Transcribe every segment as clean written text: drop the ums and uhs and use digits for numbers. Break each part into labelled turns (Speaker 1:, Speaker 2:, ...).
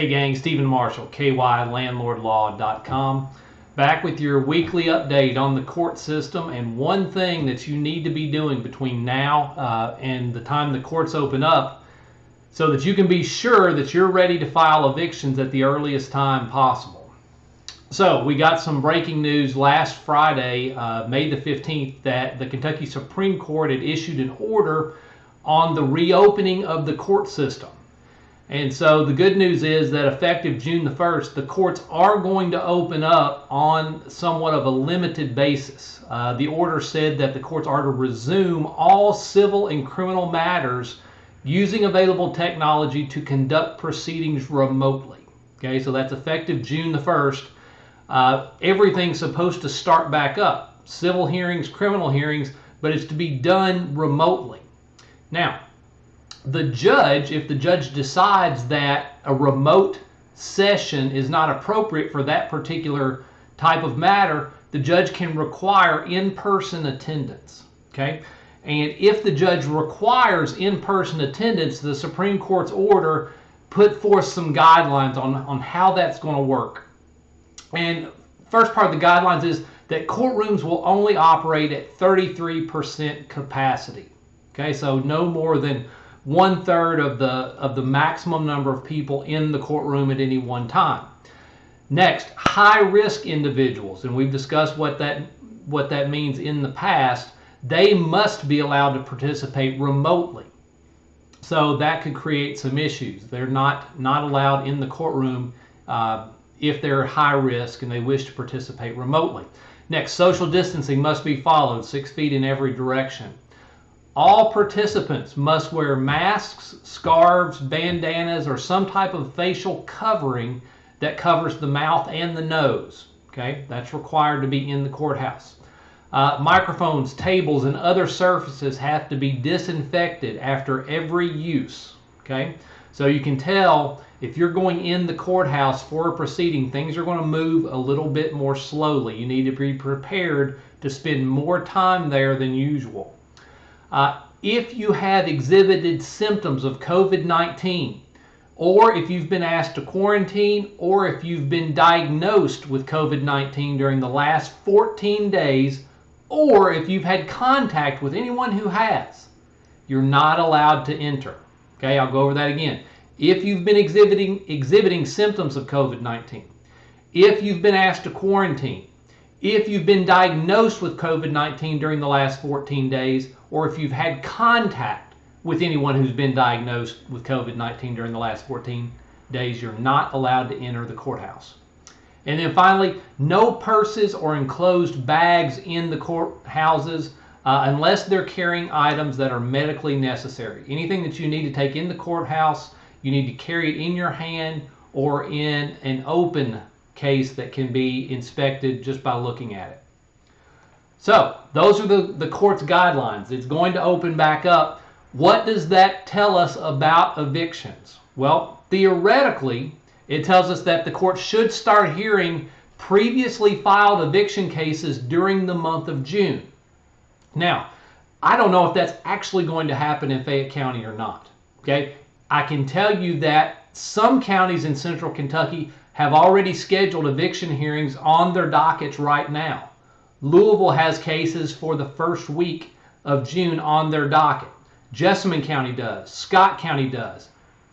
Speaker 1: Hey gang, Stephen Marshall, KYLandlordlaw.com, back with your weekly update on the court system and one thing that you need to be doing between now and the time the courts open up so that you can be sure that you're ready to file evictions at the earliest time possible. So we got some breaking news last Friday, May the 15th, that the Kentucky Supreme Court had issued an order on the reopening of the court system. And so the good news is that effective June the 1st, the courts are going to open up on somewhat of a limited basis. The order said that the courts are to resume all civil and criminal matters using available technology to conduct proceedings remotely. Okay, so that's effective June the 1st. Everything's supposed to start back up. Civil hearings, criminal hearings, but it's to be done remotely. Now, if the judge decides that a remote session is not appropriate for that particular type of matter, the judge can require in-person attendance. Okay? And if the judge requires in-person attendance, the Supreme Court's order put forth some guidelines on how that's going to work. And first part of the guidelines is that courtrooms will only operate at 33% capacity. Okay, so no more than 1/3 of the maximum number of people in the courtroom at any one time. Next, high-risk individuals, and we've discussed what that means in the past. They must be allowed to participate remotely. So that could create some issues. They're not allowed in the courtroom if they're high risk and they wish to participate remotely. Next, social distancing must be followed, 6 feet in every direction. All participants must wear masks, scarves, bandanas, or some type of facial covering that covers the mouth and the nose. Okay, that's required to be in the courthouse. Microphones, tables, and other surfaces have to be disinfected after every use. Okay, so you can tell if you're going in the courthouse for a proceeding, things are going to move a little bit more slowly. You need to be prepared to spend more time there than usual. If you have exhibited symptoms of COVID-19, or if you've been asked to quarantine, or if you've been diagnosed with COVID-19 during the last 14 days, or if you've had contact with anyone who has, you're not allowed to enter. Okay, I'll go over that again. If you've been exhibiting symptoms of COVID-19, if you've been asked to quarantine, if you've been diagnosed with COVID-19 during the last 14 days, or if you've had contact with anyone who's been diagnosed with COVID-19 during the last 14 days, you're not allowed to enter the courthouse. And then finally, no purses or enclosed bags in the courthouses unless they're carrying items that are medically necessary. Anything that you need to take in the courthouse, you need to carry it in your hand or in an open case that can be inspected just by looking at it. So those are the court's guidelines. It's going to open back up. What does that tell us about evictions? Well, theoretically, it tells us that the court should start hearing previously filed eviction cases during the month of June. Now, I don't know if that's actually going to happen in Fayette County or not. Okay, I can tell you that some counties in central Kentucky have already scheduled eviction hearings on their dockets right now. Louisville has cases for the first week of June on their docket. Jessamine County does. Scott County does.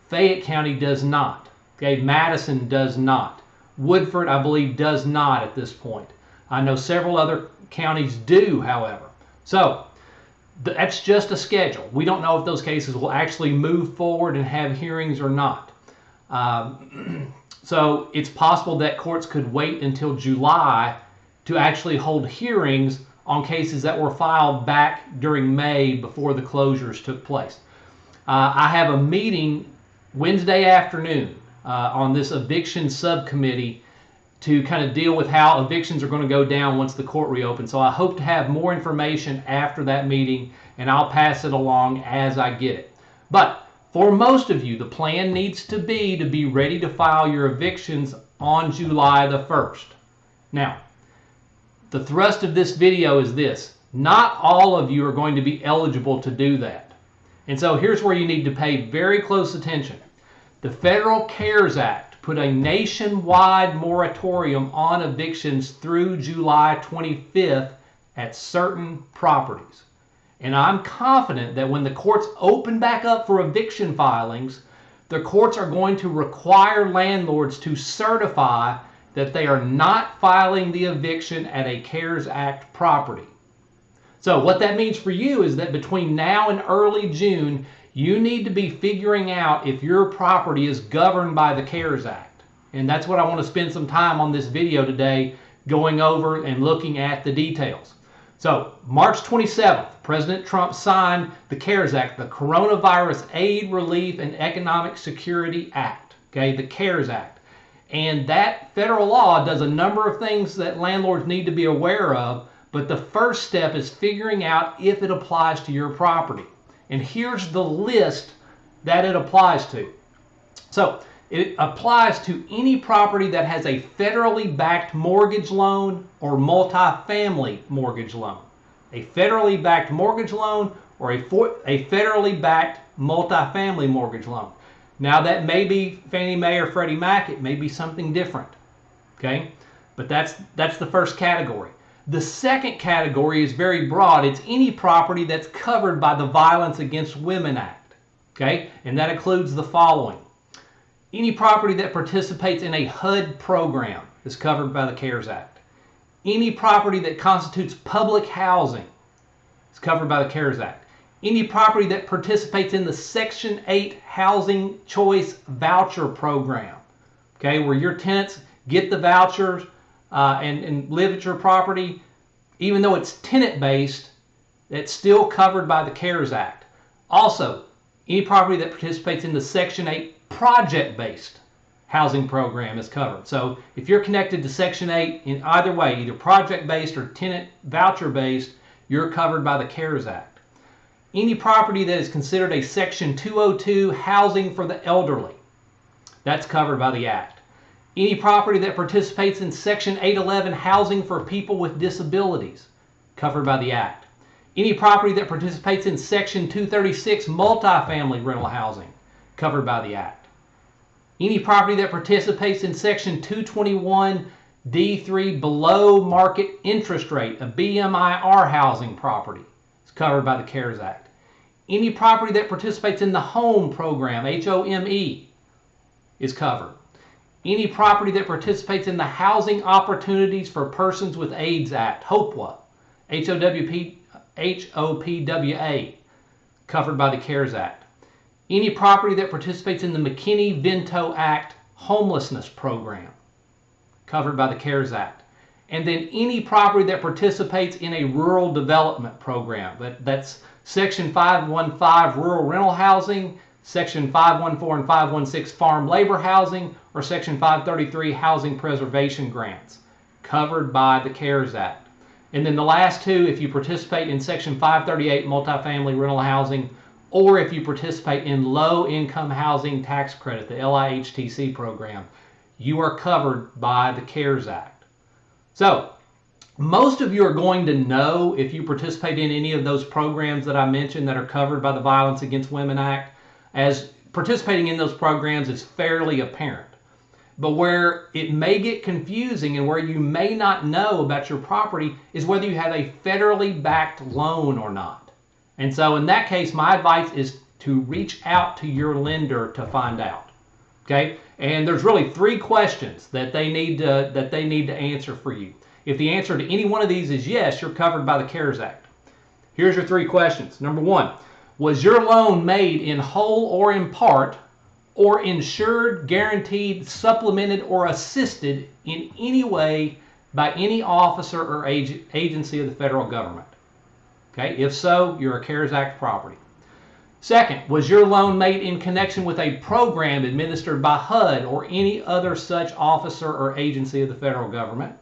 Speaker 1: Fayette County does not. Okay, Madison does not. Woodford, I believe, does not at this point. I know several other counties do, however. So that's just a schedule. We don't know if those cases will actually move forward and have hearings or not. So it's possible that courts could wait until July to actually hold hearings on cases that were filed back during May before the closures took place. I have a meeting Wednesday afternoon on this eviction subcommittee to kind of deal with how evictions are going to go down once the court reopens. So I hope to have more information after that meeting, and I'll pass it along as I get it. But for most of you, the plan needs to be ready to file your evictions on July the 1st. Now, the thrust of this video is this. Not all of you are going to be eligible to do that. And so here's where you need to pay very close attention. The Federal CARES Act put a nationwide moratorium on evictions through July 25th at certain properties. And I'm confident that when the courts open back up for eviction filings, the courts are going to require landlords to certify that they are not filing the eviction at a CARES Act property. So what that means for you is that between now and early June, you need to be figuring out if your property is governed by the CARES Act. And that's what I want to spend some time on this video today, going over and looking at the details. So March 27th, President Trump signed the CARES Act, the Coronavirus Aid, Relief, and Economic Security Act, okay, the CARES Act. And that federal law does a number of things that landlords need to be aware of, but the first step is figuring out if it applies to your property. And here's the list that it applies to. So it applies to any property that has a federally backed mortgage loan or multifamily mortgage loan. A federally backed mortgage loan or a federally backed multifamily mortgage loan. Now that may be Fannie Mae or Freddie Mac, it may be something different. Okay? But that's the first category. The second category is very broad. It's any property that's covered by the Violence Against Women Act. Okay? And that includes the following. Any property that participates in a HUD program is covered by the CARES Act. Any property that constitutes public housing is covered by the CARES Act. Any property that participates in the Section 8 Housing Choice Voucher Program, okay, where your tenants get the vouchers and live at your property, even though it's tenant-based, it's still covered by the CARES Act. Also, any property that participates in the Section 8 project-based housing program is covered. So if you're connected to Section 8 in either way, either project-based or tenant voucher-based, you're covered by the CARES Act. Any property that is considered a Section 202 housing for the elderly, that's covered by the Act. Any property that participates in Section 811 housing for people with disabilities, covered by the Act. Any property that participates in Section 236 multifamily rental housing, covered by the Act. Any property that participates in Section 221D3 below market interest rate, a BMIR housing property, is covered by the CARES Act. Any property that participates in the HOME program, HOME, is covered. Any property that participates in the Housing Opportunities for Persons with AIDS Act, HOPWA, HOPWA, covered by the CARES Act. Any property that participates in the McKinney-Vento Act homelessness program, covered by the CARES Act. And then any property that participates in a rural development program, that's Section 515 rural rental housing, Section 514 and 516 farm labor housing, or Section 533 housing preservation grants, covered by the CARES Act. And then the last two, if you participate in Section 538 multifamily rental housing, or if you participate in low-income housing tax credit, the LIHTC program, you are covered by the CARES Act. So, most of you are going to know if you participate in any of those programs that I mentioned that are covered by the Violence Against Women Act, as participating in those programs is fairly apparent. But where it may get confusing and where you may not know about your property is whether you have a federally backed loan or not. And so in that case, my advice is to reach out to your lender to find out. Okay? And there's really three questions that they need to answer for you. If the answer to any one of these is yes, you're covered by the CARES Act. Here's your three questions. Number one, was your loan made in whole or in part, or insured, guaranteed, supplemented, or assisted in any way by any officer or agency of the federal government? Okay, if so, you're a CARES Act property. Second, was your loan made in connection with a program administered by HUD or any other such officer or agency of the federal government?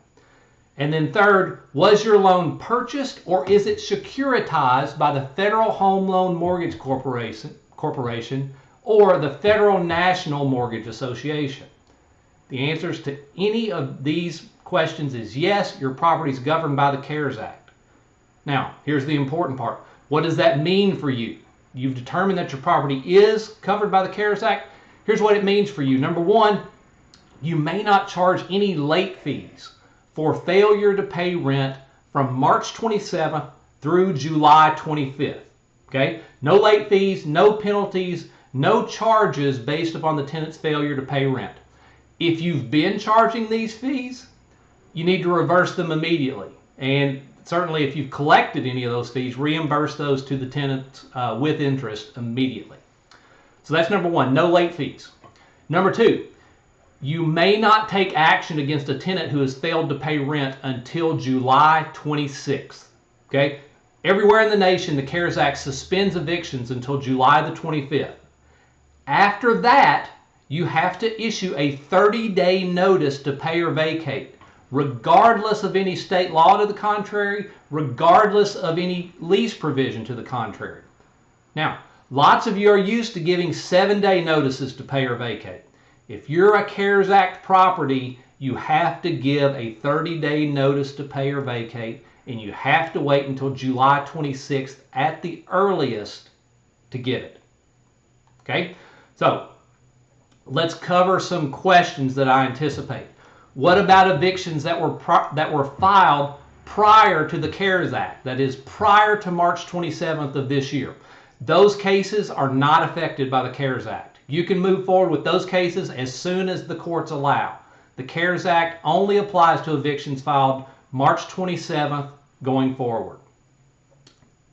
Speaker 1: And then third, was your loan purchased or is it securitized by the Federal Home Loan Mortgage Corporation or the Federal National Mortgage Association? The answers to any of these questions is yes, your property is governed by the CARES Act. Now, here's the important part. What does that mean for you? You've determined that your property is covered by the CARES Act. Here's what it means for you. Number one, You may not charge any late fees for failure to pay rent from March 27th through July 25th. Okay? No late fees, no penalties, no charges based upon the tenant's failure to pay rent. If you've been charging these fees, you need to reverse them immediately. And certainly if you've collected any of those fees, reimburse those to the tenant with interest immediately. So that's number one, no late fees. Number two, you may not take action against a tenant who has failed to pay rent until July 26th. Okay? Everywhere in the nation, the CARES Act suspends evictions until July the 25th. After that, you have to issue a 30-day notice to pay or vacate, regardless of any state law to the contrary, regardless of any lease provision to the contrary. Now, lots of you are used to giving 7-day notices to pay or vacate. If you're a CARES Act property, you have to give a 30-day notice to pay or vacate, and you have to wait until July 26th at the earliest to give it. Okay? So, let's cover some questions that I anticipate. What about evictions that were filed prior to the CARES Act? That is, prior to March 27th of this year. Those cases are not affected by the CARES Act. You can move forward with those cases as soon as the courts allow. The CARES Act only applies to evictions filed March 27th going forward.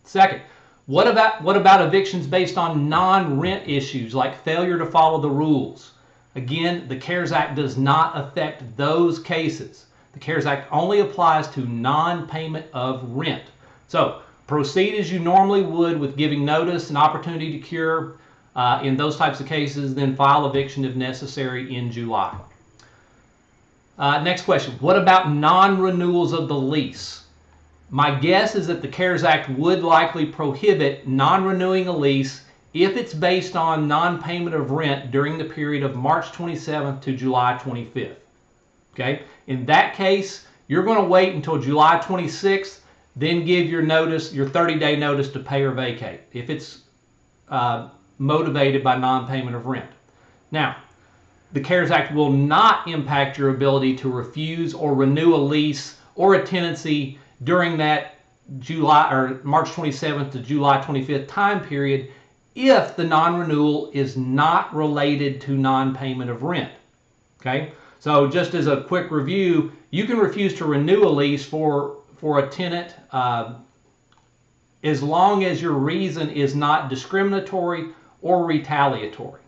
Speaker 1: Second, what about evictions based on non-rent issues like failure to follow the rules? Again, the CARES Act does not affect those cases. The CARES Act only applies to non-payment of rent. So proceed as you normally would with giving notice and opportunity to cure in those types of cases, then file eviction if necessary in July. Next question, what about non-renewals of the lease? My guess is that the CARES Act would likely prohibit non-renewing a lease if it's based on non-payment of rent during the period of March 27th to July 25th. Okay? In that case, you're going to wait until July 26th, then give your notice, your 30-day notice to pay or vacate if it's motivated by non-payment of rent. Now, the CARES Act will not impact your ability to refuse or renew a lease or a tenancy during that July or March 27th to July 25th time period if the non-renewal is not related to non-payment of rent. Okay? So just as a quick review, you can refuse to renew a lease for a tenant as long as your reason is not discriminatory or retaliatory.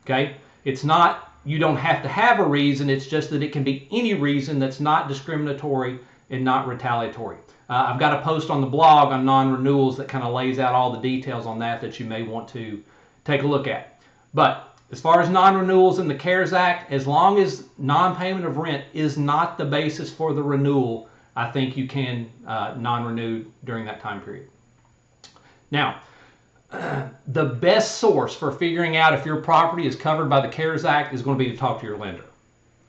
Speaker 1: Okay? It's not, you don't have to have a reason, it's just that it can be any reason that's not discriminatory and not retaliatory. I've got a post on the blog on non-renewals that kind of lays out all the details on that you may want to take a look at. But as far as non-renewals in the CARES Act, as long as non-payment of rent is not the basis for the renewal, I think you can non-renew during that time period. Now, the best source for figuring out if your property is covered by the CARES Act is going to be to talk to your lender.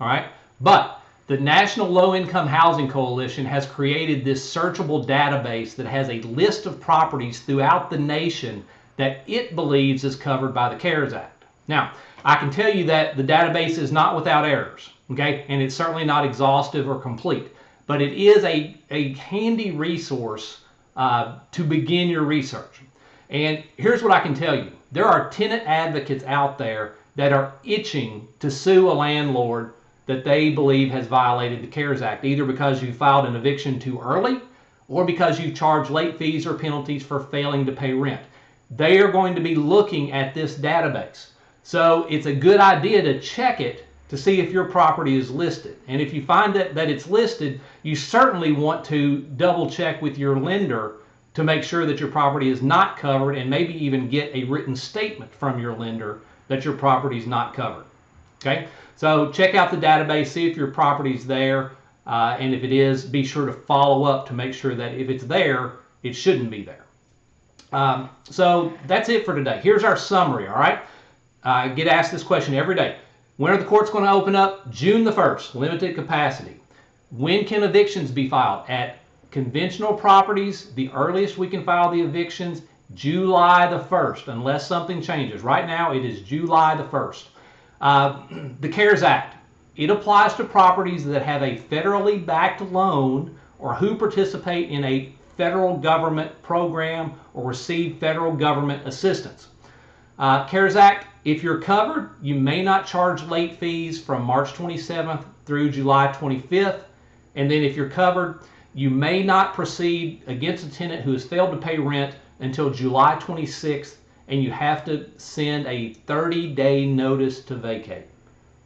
Speaker 1: All right? But the National Low Income Housing Coalition has created this searchable database that has a list of properties throughout the nation that it believes is covered by the CARES Act. Now, I can tell you that the database is not without errors, okay? And it's certainly not exhaustive or complete, but it is a handy resource to begin your research. And here's what I can tell you. There are tenant advocates out there that are itching to sue a landlord that they believe has violated the CARES Act, either because you filed an eviction too early or because you charged late fees or penalties for failing to pay rent. They are going to be looking at this database. So it's a good idea to check it to see if your property is listed. And if you find that it's listed, you certainly want to double check with your lender to make sure that your property is not covered, and maybe even get a written statement from your lender that your property is not covered. Okay? So check out the database, see if your property is there, and if it is, be sure to follow up to make sure that if it's there, it shouldn't be there. So that's it for today. Here's our summary, all right? I get asked this question every day. When are the courts going to open up? June the 1st, limited capacity. When can evictions be filed? At conventional properties, the earliest we can file the evictions, July the 1st, unless something changes. Right now, it is July the 1st. The CARES Act, It applies to properties that have a federally backed loan or who participate in a federal government program or receive federal government assistance. CARES Act, if you're covered, you may not charge late fees from March 27th through July 25th. And then if you're covered, you may not proceed against a tenant who has failed to pay rent until July 26th, and you have to send a 30-day notice to vacate.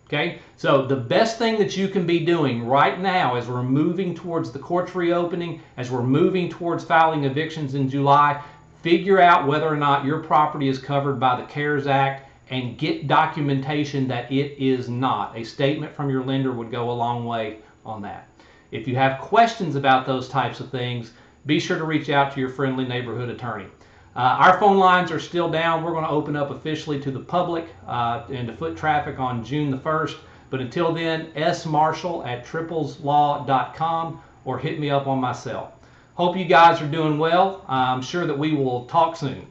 Speaker 1: Okay, so the best thing that you can be doing right now as we're moving towards the courts reopening, as we're moving towards filing evictions in July, figure out whether or not your property is covered by the CARES Act and get documentation that it is not. A statement from your lender would go a long way on that. If you have questions about those types of things, be sure to reach out to your friendly neighborhood attorney. Our phone lines are still down. We're going to open up officially to the public and to foot traffic on June the 1st. But until then, smarshall@trippleslaw.com or hit me up on my cell. Hope you guys are doing well. I'm sure that we will talk soon.